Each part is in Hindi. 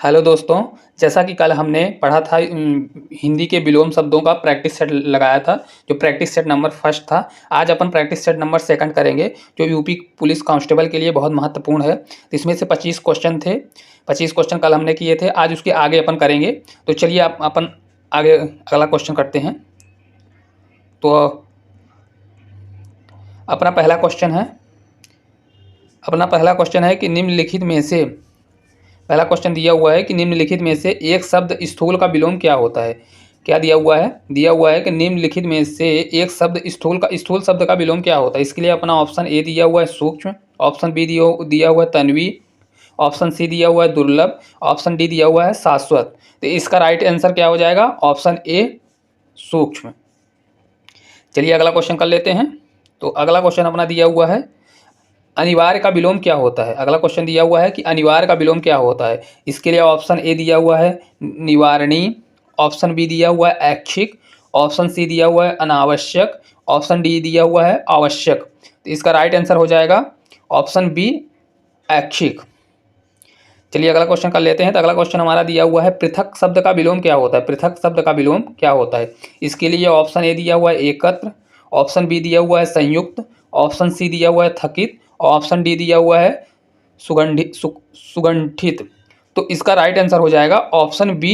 हेलो दोस्तों, जैसा कि कल हमने पढ़ा था हिंदी के विलोम शब्दों का प्रैक्टिस सेट लगाया था, जो प्रैक्टिस सेट नंबर फर्स्ट था। आज अपन प्रैक्टिस सेट नंबर सेकंड करेंगे, जो यूपी पुलिस कांस्टेबल के लिए बहुत महत्वपूर्ण है। तो इसमें से 25 क्वेश्चन थे, 25 क्वेश्चन कल हमने किए थे, आज उसके आगे अपन करेंगे। तो चलिए अपन आगे अगला क्वेश्चन करते हैं। तो अपना पहला क्वेश्चन है कि निम्नलिखित में से पहला क्वेश्चन दिया हुआ है कि निम्नलिखित में से एक शब्द स्थूल का विलोम क्या होता है। क्या दिया हुआ है? दिया हुआ है कि निम्नलिखित में से एक शब्द स्थूल शब्द का विलोम क्या होता है। इसके लिए अपना ऑप्शन ए दिया हुआ है सूक्ष्म, ऑप्शन बी दिया हुआ है तन्वी, ऑप्शन सी दिया हुआ है दुर्लभ, ऑप्शन डी दिया हुआ है शाश्वत। तो इसका राइट आंसर क्या हो जाएगा? ऑप्शन ए सूक्ष्म। चलिए अगला क्वेश्चन कर लेते हैं। तो अगला क्वेश्चन अपना दिया हुआ है अनिवार्य का विलोम क्या होता है। अगला क्वेश्चन दिया हुआ है कि अनिवार्य का विलोम क्या होता है। इसके लिए ऑप्शन ए दिया हुआ है निवारणीय, ऑप्शन बी दिया हुआ है ऐच्छिक, ऑप्शन सी दिया हुआ है अनावश्यक, ऑप्शन डी दिया हुआ है आवश्यक। तो इसका राइट आंसर हो जाएगा ऑप्शन बी ऐच्छिक। चलिए अगला क्वेश्चन कर लेते हैं। तो अगला क्वेश्चन हमारा दिया हुआ है पृथक शब्द का विलोम क्या होता है। पृथक शब्द का विलोम क्या होता है। इसके लिए ऑप्शन ए दिया हुआ है एकत्र, ऑप्शन बी दिया हुआ है संयुक्त, ऑप्शन सी दिया हुआ है थकित, ऑप्शन डी दिया हुआ है सुगंठित। तो इसका राइट आंसर हो जाएगा ऑप्शन बी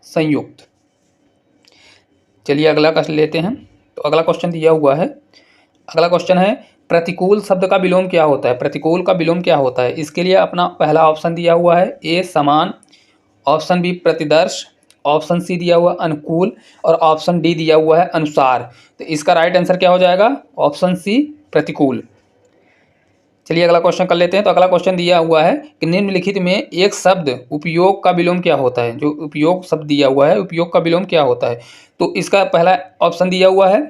संयुक्त। चलिए अगला क्वेश्चन लेते हैं। तो अगला क्वेश्चन दिया हुआ है, अगला क्वेश्चन है प्रतिकूल शब्द का विलोम क्या होता है। प्रतिकूल का विलोम क्या होता है। इसके लिए अपना पहला ऑप्शन दिया हुआ है ए समान, ऑप्शन बी प्रतिदर्श, ऑप्शन सी दिया हुआ अनुकूल और ऑप्शन डी दिया हुआ है अनुसार। तो इसका राइट आंसर क्या हो जाएगा? ऑप्शन सी प्रतिकूल। चलिए अगला क्वेश्चन कर लेते हैं। तो अगला क्वेश्चन दिया हुआ है कि निम्नलिखित में एक शब्द उपयोग का विलोम क्या होता है। जो उपयोग शब्द दिया हुआ है, उपयोग का विलोम क्या होता है। तो इसका पहला ऑप्शन दिया हुआ है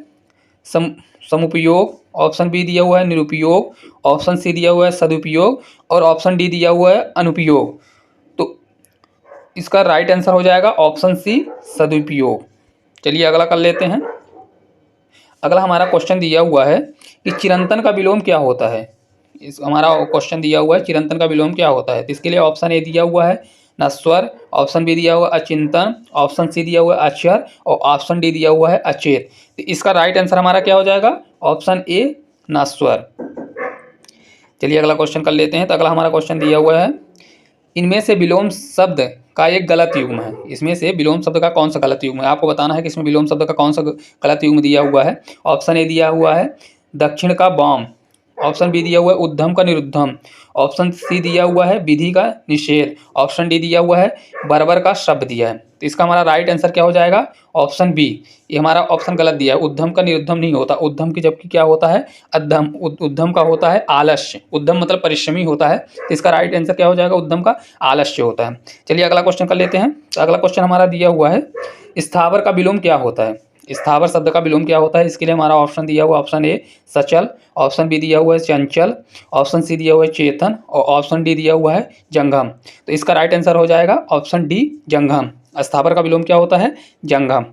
समुपयोग, ऑप्शन बी दिया हुआ है निरुपयोग, ऑप्शन सी दिया हुआ है सदुपयोग और ऑप्शन डी दिया हुआ है अनुपयोग। तो इसका राइट आंसर हो जाएगा ऑप्शन सी सदुपयोग। चलिए अगला कर लेते हैं। अगला हमारा क्वेश्चन दिया हुआ है कि चिरंतन का विलोम क्या होता है। इस हमारा क्वेश्चन दिया हुआ है चिरंतन का विलोम क्या होता है। तो इसके लिए ऑप्शन ए दिया हुआ है नश्वर, ऑप्शन बी दिया हुआ है अचिंतन, ऑप्शन सी दिया हुआ है अक्षर और ऑप्शन डी दिया हुआ है अचेत। तो इसका राइट आंसर हमारा क्या हो जाएगा? ऑप्शन ए नश्वर। चलिए अगला क्वेश्चन कर लेते हैं। तो अगला हमारा क्वेश्चन दिया हुआ है इनमें से विलोम शब्द का एक गलत युग्म है। इसमें से विलोम शब्द का कौन सा गलत युग्म है, आपको बताना है कि इसमें विलोम शब्द का कौन सा गलत युग्म दिया हुआ है। ऑप्शन ए दिया हुआ है दक्षिण का वाम, ऑप्शन बी दिया हुआ है उद्धम का निरुद्धम, ऑप्शन सी दिया हुआ है विधि का निषेध, ऑप्शन डी दिया हुआ है बर्बर का शब्द दिया है। तो इसका हमारा राइट आंसर क्या हो जाएगा? Option B. ये हमारा ऑप्शन गलत दिया है, उद्धम का निरुद्धम नहीं होता। उद्धम की जबकि क्या होता है? अद्धम। उद्धम का होता है आलस्य। उद्धम मतलब परिश्रमी होता है। तो इसका राइट आंसर क्या हो जाएगा? उद्धम का आलस्य होता है। चलिए अगला क्वेश्चन कर लेते हैं। तो अगला क्वेश्चन हमारा दिया हुआ है स्थावर का विलोम क्या होता है। स्थावर शब्द का विलोम क्या होता है। इसके लिए हमारा ऑप्शन दिया हुआ ऑप्शन ए सचल, ऑप्शन बी दिया हुआ है चंचल, ऑप्शन सी दिया हुआ है चेतन और ऑप्शन डी दिया हुआ है जंगम। तो इसका राइट आंसर हो जाएगा ऑप्शन डी जंगम। स्थावर का विलोम क्या होता है? जंगम।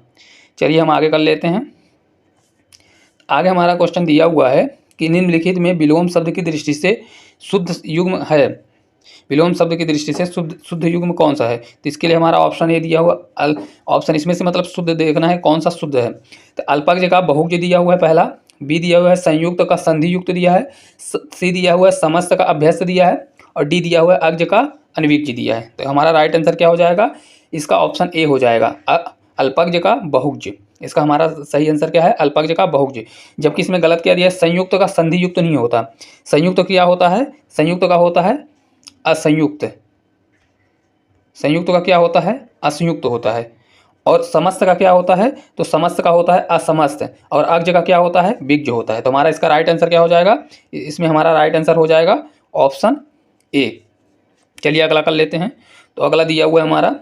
चलिए हम आगे कर लेते हैं। आगे हमारा क्वेश्चन दिया हुआ है कि निम्नलिखित में विलोम शब्द की दृष्टि से शुद्ध युग्म है। विलोम शब्द की दृष्टि से शुद्ध युग्म कौन सा है। तो इसके लिए हमारा ऑप्शन ए दिया हुआ ऑप्शन इसमें से मतलब शुद्ध देखना है कौन सा शुद्ध है। तो अल्पज्ञ का बहुज्ञ दिया हुआ है पहला, बी दिया हुआ है संयुक्त का संधि युक्त दिया है, सी दिया हुआ है समस्त का अभ्यस्त दिया है और डी दिया हुआ है अज्ञ का अनविज्ञ दिया है। तो हमारा राइट आंसर क्या हो जाएगा? इसका ऑप्शन ए हो जाएगा अल्पज्ञ का बहुज्ञ। इसका हमारा सही आंसर क्या है? अल्पज्ञ का बहुज्ञ। जबकि इसमें गलत क्या दिया है? संयुक्त का संधि युक्त नहीं होता। संयुक्त क्या होता है? संयुक्त का होता है असंयुक्त। संयुक्त का क्या होता है? असंयुक्त होता है। और समस्त का क्या होता है? तो समस्त का होता है असमस्त और अज्ञ का क्या होता है? विज्ञ होता है। तो हमारा इसका राइट आंसर क्या हो जाएगा? इसमें हमारा राइट आंसर हो जाएगा ऑप्शन ए। चलिए अगला कर लेते हैं। तो अगला दिया हुआ है हमारा,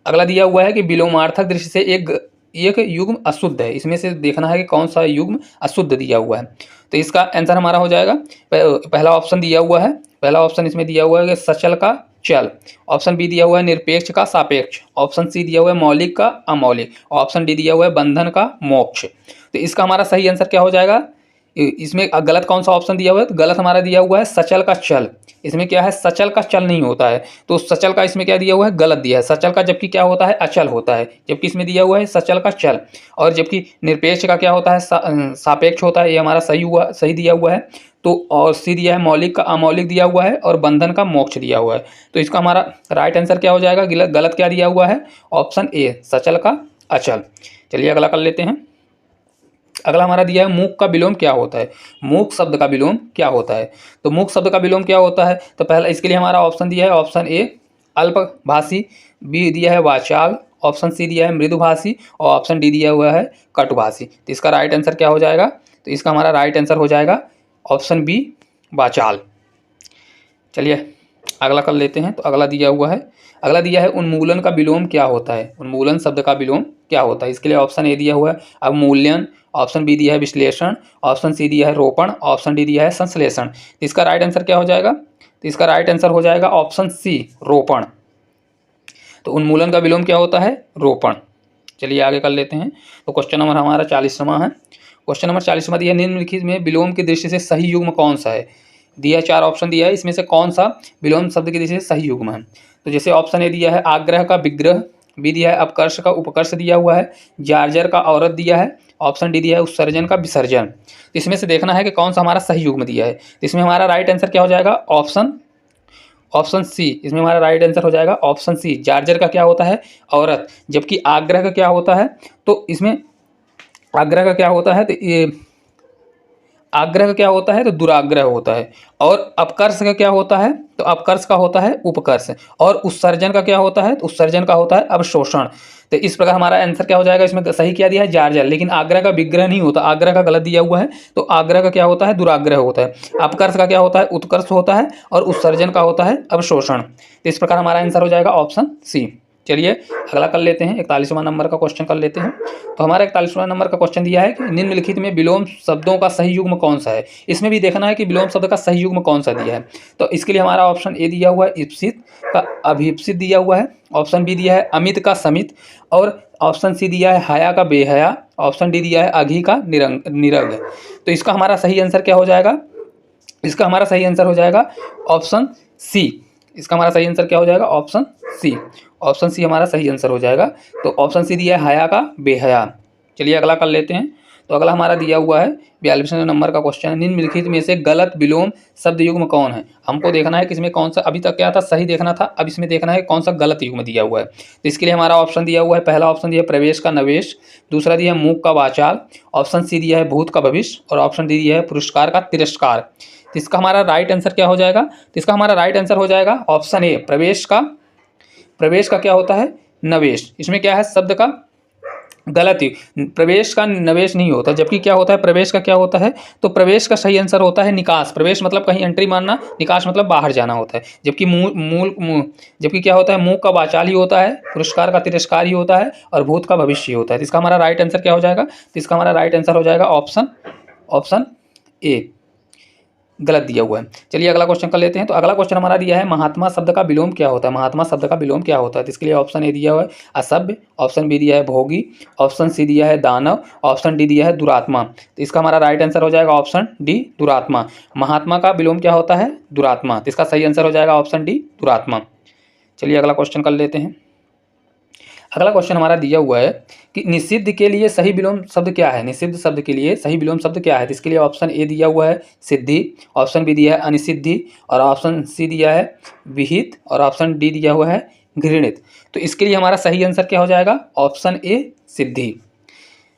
अगला दिया हुआ है कि विलोमार्थक दृष्टि से एक युग्म अशुद्ध है। इसमें से देखना है कि कौन सा युग्म अशुद्ध दिया हुआ है। तो इसका आंसर हमारा हो जाएगा पहला ऑप्शन दिया हुआ है, पहला ऑप्शन इसमें दिया हुआ है कि सचल का चल, ऑप्शन बी दिया हुआ है निरपेक्ष का सापेक्ष, ऑप्शन सी दिया हुआ है मौलिक का अमौलिक, ऑप्शन डी दिया हुआ है बंधन का मोक्ष। तो इसका हमारा सही आंसर क्या हो जाएगा? इसमें गलत कौन सा ऑप्शन दिया हुआ है? तो गलत हमारा दिया हुआ है सचल का चल। इसमें क्या है? सचल का चल नहीं होता है, तो सचल का इसमें क्या दिया हुआ है? गलत दिया है। सचल का जबकि क्या होता है? अचल होता है, जबकि इसमें दिया हुआ है सचल का चल। और जबकि निरपेक्ष का क्या होता है? सापेक्ष होता है। ये हमारा सही हुआ, सही दिया हुआ है। तो और सी दिया है मौलिक का अमौलिक दिया हुआ है, और बंधन का मोक्ष दिया हुआ है। तो इसका हमारा राइट आंसर क्या हो जाएगा? गलत क्या दिया हुआ है? ऑप्शन ए सचल का अचल। चलिए अगला कर लेते हैं। अगला हमारा दिया है मूक का विलोम क्या होता है? मूक शब्द का विलोम क्या होता है? तो मूक शब्द का विलोम क्या होता है? तो पहला इसके लिए हमारा ऑप्शन दिया है ऑप्शन ए अल्पभाषी, बी दिया है वाचाल, ऑप्शन सी दिया है मृदुभाषी, और ऑप्शन डी दिया हुआ है कटुभाषी। तो इसका राइट आंसर क्या हो जाएगा? तो इसका हमारा राइट आंसर हो जाएगा ऑप्शन बी वाचाल। चलिए अगला कर लेते हैं। तो अगला दिया हुआ है, अगला दिया है उन्मूलन का विलोम क्या होता है? उन्मूलन शब्द का विलोम क्या होता है? इसके लिए ऑप्शन ए दिया हुआ है अवमूल्यन, ऑप्शन बी दिया है विश्लेषण, ऑप्शन सी दिया है रोपण, ऑप्शन डी दिया है संश्लेषण। तो इसका राइट आंसर क्या हो जाएगा? तो इसका राइट आंसर हो जाएगा ऑप्शन सी रोपण। तो उन्मूलन का विलोम क्या होता है? रोपण। चलिए आगे कर लेते हैं। तो क्वेश्चन नंबर हमारा 40वां है। क्वेश्चन नंबर 40वां दिया निम्नलिखित में विलोम की दृष्टि से सही युग्म कौन सा है? दिया 4 ऑप्शन दिया है, इसमें से कौन सा विलोम शब्द की दृष्टि से सही युग्म है? तो जैसे ऑप्शन ए दिया है आग्रह का विग्रह, बी दिया है अपकर्ष का उपकर्ष दिया हुआ है, जार्जर का औरत दिया है, ऑप्शन डी दिया है उत्सर्जन का विसर्जन। तो इसमें से देखना है कि कौन सा हमारा सही युग्म दिया है। तो इसमें हमारा राइट आंसर क्या हो जाएगा? Option C. इसमें हमारा राइट आंसर हो जाएगा ऑप्शन सी। जार्जर का क्या होता है? औरत, जबकि आग्रह का क्या होता है? तो इसमें आग्रह का क्या होता है? तो ये आग्रह का क्या होता है? तो दुराग्रह होता है। और अपकर्ष का क्या होता है? तो अपकर्ष का होता है उपकर्ष। और उत्सर्जन का क्या होता है? तो उत्सर्जन का होता है अवशोषण। तो इस प्रकार हमारा आंसर क्या हो जाएगा? इसमें सही क्या दिया है? जार्जर। लेकिन आग्रह का विग्रह नहीं होता, आग्रह का गलत दिया हुआ है। तो आग्रह का क्या होता है? दुराग्रह होता है। अपकर्ष का क्या होता है? उत्कर्ष होता है। और उत्सर्जन का होता है अवशोषण। तो इस प्रकार हमारा आंसर हो जाएगा ऑप्शन सी। चलिए अगला कर लेते हैं। 41वां नंबर का क्वेश्चन कर लेते हैं। तो हमारा 41वां नंबर का क्वेश्चन दिया है कि निम्नलिखित में विलोम शब्दों का सही युग्म कौन सा है? इसमें भी देखना है कि विलोम शब्द का सही युग्म कौन सा दिया है। तो इसके लिए हमारा ऑप्शन ए दिया हुआ है इप्सित का अभिप्सित दिया हुआ है, ऑप्शन बी दिया है अमित का समित, और ऑप्शन सी दिया है हया का बेहया, ऑप्शन डी दिया है अघी का निरग। तो इसका हमारा सही आंसर क्या हो जाएगा? इसका हमारा सही आंसर हो जाएगा ऑप्शन सी। इसका हमारा सही आंसर क्या हो जाएगा? ऑप्शन सी। ऑप्शन सी हमारा सही आंसर हो जाएगा। तो ऑप्शन सी दिया है हया का बेहया। चलिए अगला कर लेते हैं। तो अगला हमारा दिया हुआ है 42वें नंबर का क्वेश्चन है, निम्नलिखित में से गलत विलोम शब्द युग्म कौन है? हमको देखना है कि इसमें कौन सा, अभी तक क्या था? सही देखना था, अब इसमें देखना है कौन सा गलत युग्म दिया हुआ है। तो इसके लिए हमारा ऑप्शन दिया हुआ है, पहला ऑप्शन दिया है प्रवेश का नवेश, दूसरा दिया है मूक का वाचाल, ऑप्शन सी दिया है भूत का भविष्य, और ऑप्शन डी दिया है पुरस्कार का तिरस्कार। तो इसका हमारा राइट आंसर क्या हो जाएगा? तो इसका हमारा राइट आंसर हो जाएगा ऑप्शन ए प्रवेश का क्या होता है? नवेश। इसमें क्या है? शब्द का गलत ही, प्रवेश का नवेश नहीं होता, जबकि क्या होता है? प्रवेश का क्या होता है? तो प्रवेश का सही आंसर होता है निकास। प्रवेश मतलब कहीं एंट्री मारना, निकास मतलब बाहर जाना होता है। जबकि क्या होता है? मुंह का वाचाल ही होता है, पुरस्कार का तिरस्कार ही होता है, और भूत का भविष्य ही होता है। तो इसका हमारा राइट आंसर क्या हो जाएगा? तो इसका हमारा राइट आंसर हो जाएगा ऑप्शन ए, गलत दिया हुआ है। चलिए अगला क्वेश्चन कर लेते हैं। तो अगला क्वेश्चन हमारा दिया है महात्मा शब्द का विलोम क्या होता है? महात्मा शब्द का विलोम क्या होता है? तो इसके लिए ऑप्शन ए दिया हुआ है असभ्य, ऑप्शन बी दिया है भोगी, ऑप्शन सी दिया है दानव, ऑप्शन डी दिया है दुरात्मा। तो इसका हमारा राइट आंसर हो जाएगा ऑप्शन डी दुरात्मा। महात्मा का विलोम क्या होता है? दुरात्मा। तो इसका सही आंसर हो जाएगा ऑप्शन डी दुरात्मा। चलिए अगला क्वेश्चन कर लेते हैं। अगला क्वेश्चन हमारा दिया हुआ है कि निषिद्ध के लिए सही विलोम शब्द क्या है? निषिद्ध शब्द के लिए सही विलोम शब्द क्या है? तो इसके लिए ऑप्शन ए दिया हुआ है सिद्धि, ऑप्शन बी दिया है अनिसिद्धि, और ऑप्शन सी दिया है विहित, और ऑप्शन डी दिया हुआ है घृणित। तो इसके लिए हमारा सही आंसर क्या हो जाएगा? ऑप्शन ए सिद्धि।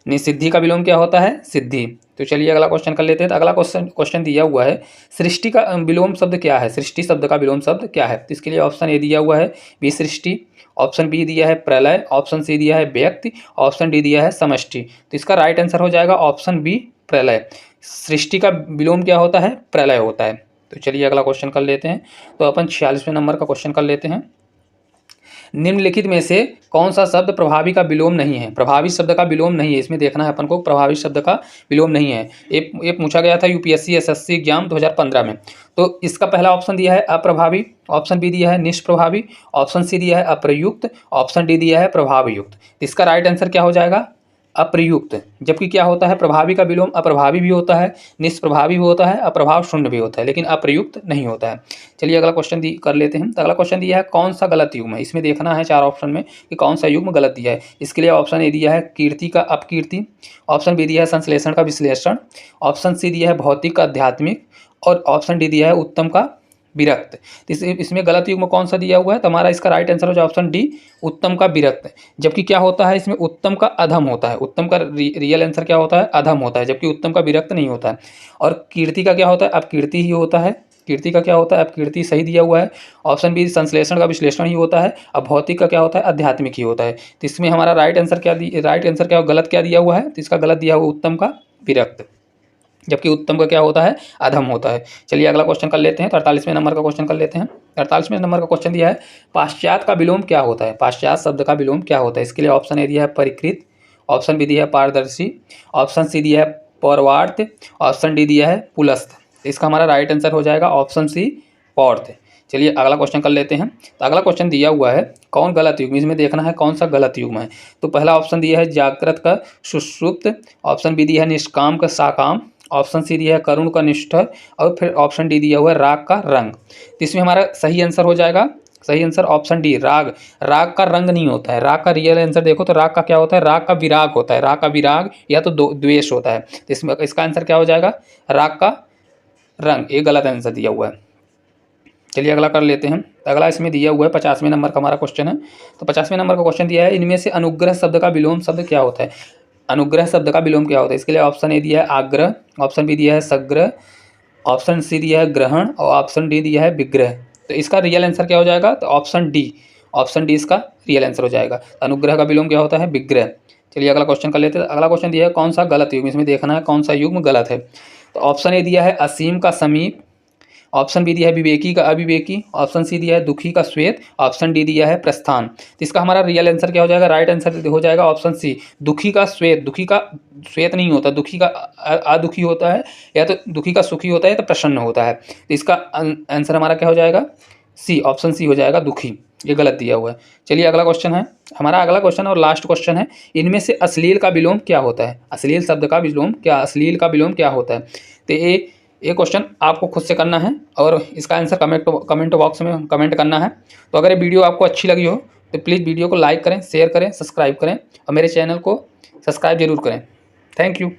निषिद्धि का विलोम क्या होता है? सिद्धि। तो चलिए अगला क्वेश्चन कर लेते हैं। तो अगला क्वेश्चन दिया हुआ है सृष्टि का विलोम शब्द क्या है? सृष्टि शब्द का विलोम शब्द क्या है? तो इसके लिए ऑप्शन ए दिया हुआ है विसृष्टि, ऑप्शन बी दिया है प्रलय, ऑप्शन सी दिया है व्यक्ति, ऑप्शन डी दिया है समष्टि। तो इसका राइट आंसर हो जाएगा ऑप्शन बी प्रलय। सृष्टि का विलोम क्या होता है? प्रलय होता है। तो चलिए अगला क्वेश्चन कर लेते हैं। तो अपन 46वें नंबर का क्वेश्चन कर लेते हैं। निम्नलिखित में से कौन सा शब्द प्रभावी का विलोम नहीं है? प्रभावी शब्द का विलोम नहीं है, इसमें देखना है अपन को, प्रभावी शब्द का विलोम नहीं है। ये पूछा गया था यूपीएससी एसएससी एग्जाम 2015 में। तो इसका पहला ऑप्शन दिया है अप्रभावी, ऑप्शन बी दिया है निष्प्रभावी, ऑप्शन सी दिया है अप्रयुक्त, ऑप्शन डी दिया है प्रभावयुक्त। इसका राइट आंसर क्या हो जाएगा? अप्रयुक्त, जबकि क्या होता है प्रभावी का विलोम अप्रभावी भी होता है, निष्प्रभावी भी होता है, अप्रभाव शून्य भी होता है, लेकिन अप्रयुक्त नहीं होता है। चलिए अगला क्वेश्चन कर लेते हैं। तो अगला क्वेश्चन दिया है कौन सा गलत युग्म है। इसमें देखना है 4 ऑप्शन में कि कौन सा युग्म गलत दिया है। इसके लिए ऑप्शन ए दिया है कीर्ति का अपकीर्ति, ऑप्शन बी दिया है संश्लेषण का विश्लेषण, ऑप्शन सी दिया है भौतिक का आध्यात्मिक, और ऑप्शन डी दिया है उत्तम का विरक्त। इसमें गलत युग्म कौन सा दिया हुआ है, तो हमारा इसका राइट आंसर हो जाए ऑप्शन डी, उत्तम का विरक्त। जबकि क्या होता है इसमें उत्तम का अधम होता है, उत्तम का रियल आंसर क्या होता है, अधम होता है, जबकि उत्तम का विरक्त नहीं होता है। और कीर्ति का क्या होता है, अपकीर्ति ही होता है। कीर्ति का क्या होता है, अपकीर्ति सही दिया हुआ है। ऑप्शन बी संश्लेषण का विश्लेषण ही होता है। अब भौतिक का क्या होता है, आध्यात्मिक ही होता है। तो इसमें हमारा राइट आंसर क्या गलत क्या दिया हुआ है, तो इसका गलत दिया हुआ उत्तम का विरक्त, जबकि उत्तम का क्या होता है, अधम होता है। चलिए अगला क्वेश्चन कर लेते हैं। तो 48वें नंबर का क्वेश्चन कर लेते हैं। 48वें नंबर का क्वेश्चन दिया है पाश्चात्य का विलोम क्या होता है। पाश्चात्य शब्द का विलोम क्या होता है। इसके लिए ऑप्शन ए दिया है परिकृत, ऑप्शन बी दिया है पारदर्शी, ऑप्शन सी दिया है पौर्वार्त, ऑप्शन डी दिया है पुलस्थ। इसका हमारा राइट आंसर हो जाएगा ऑप्शन सी पौर्थ। चलिए अगला क्वेश्चन कर लेते हैं। तो अगला क्वेश्चन दिया हुआ है कौन गलत युग्म, इसमें देखना है कौन सा गलत युग्म है। तो पहला ऑप्शन दिया है जागृत का सुषुप्त, ऑप्शन बी दिया है निष्काम का साकाम, ऑप्शन सी दिया है करुण का निष्ठ, और फिर ऑप्शन डी दिया हुआ है राग का रंग। तो इसमें हमारा सही आंसर हो जाएगा, सही आंसर ऑप्शन डी राग। राग का रंग नहीं होता है, राग का रियल आंसर देखो तो राग का क्या होता है, राग का विराग होता है, राग का विराग या तो द्वेष होता है। तो इसमें इसका आंसर क्या हो जाएगा, राग का रंग। ये गलत आंसर दिया हुआ है। चलिए अगला कर लेते हैं। अगला इसमें दिया हुआ है 50वें नंबर का हमारा क्वेश्चन है। तो 50वें नंबर का क्वेश्चन दिया है इनमें से अनुग्रह शब्द का विलोम शब्द क्या होता है। अनुग्रह शब्द का विलोम क्या होता है। इसके लिए ऑप्शन ए दिया है आग्रह, ऑप्शन बी दिया है सग्रह, ऑप्शन सी दिया है ग्रहण, और ऑप्शन डी दिया है विग्रह। तो इसका रियल आंसर क्या हो जाएगा, तो ऑप्शन डी, ऑप्शन डी इसका रियल आंसर हो जाएगा। अनुग्रह का विलोम क्या होता है, विग्रह। चलिए अगला क्वेश्चन कर लेते हैं। अगला क्वेश्चन दिया है कौन सा गलत युग्म, इसमें देखना है कौन सा युग्म गलत है। तो ऑप्शन ए दिया है असीम का समीप, ऑप्शन बी दिया है विवेकी का अविवेकी, ऑप्शन सी दिया है दुखी का श्वेत, ऑप्शन डी दिया है प्रस्थान। तो इसका हमारा रियल आंसर क्या हो जाएगा, राइट आंसर हो जाएगा ऑप्शन सी दुखी का श्वेत। दुखी का श्वेत नहीं होता, दुखी का अदुखी होता है, या तो दुखी का सुखी होता है, तो प्रसन्न होता है। तो इसका आंसर हमारा क्या हो जाएगा, सी, ऑप्शन सी हो जाएगा दुखी। ये गलत दिया हुआ है। चलिए अगला क्वेश्चन है हमारा, अगला क्वेश्चन और लास्ट क्वेश्चन है इनमें से अश्लील का विलोम क्या होता है। अश्लील शब्द का विलोम क्या, अश्लील का विलोम क्या होता है। तो ये क्वेश्चन आपको खुद से करना है और इसका आंसर कमेंट बॉक्स में कमेंट करना है। तो अगर ये वीडियो आपको अच्छी लगी हो तो प्लीज़ वीडियो को लाइक करें, शेयर करें, सब्सक्राइब करें और मेरे चैनल को सब्सक्राइब जरूर करें। Thank you.